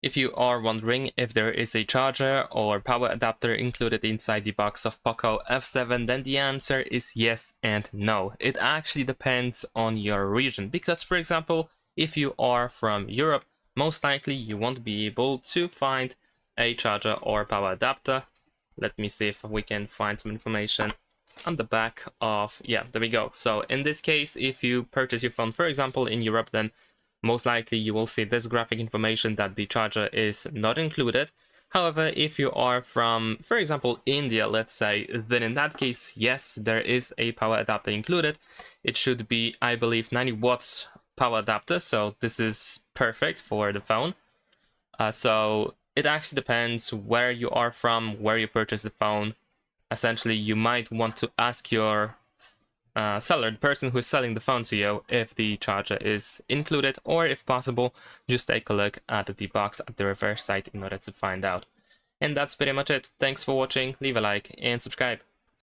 If you are wondering if there is a charger or power adapter included inside the box of POCO F7, then the answer is yes and no. It actually depends on your region, because for example, if you are from Europe, most likely you won't be able to find a charger or power adapter. Let me see if we can find some information on the back of, yeah, there we go. So in this case, if you purchase your phone, for example, in Europe, then most likely you will see this graphic information that the charger is not included. However, if you are from, for example, India, let's say, then in that case, yes, there is a power adapter included. It should be, I believe, 90 watts power adapter, so this is perfect for the phone. So it actually depends where you are from, where you purchase the phone. Essentially, you might want to ask your seller, the person who is selling the phone to you, if the charger is included, or if possible, just take a look at the box at the reverse side in order to find out. And that's pretty much it. Thanks for watching, leave a like and subscribe.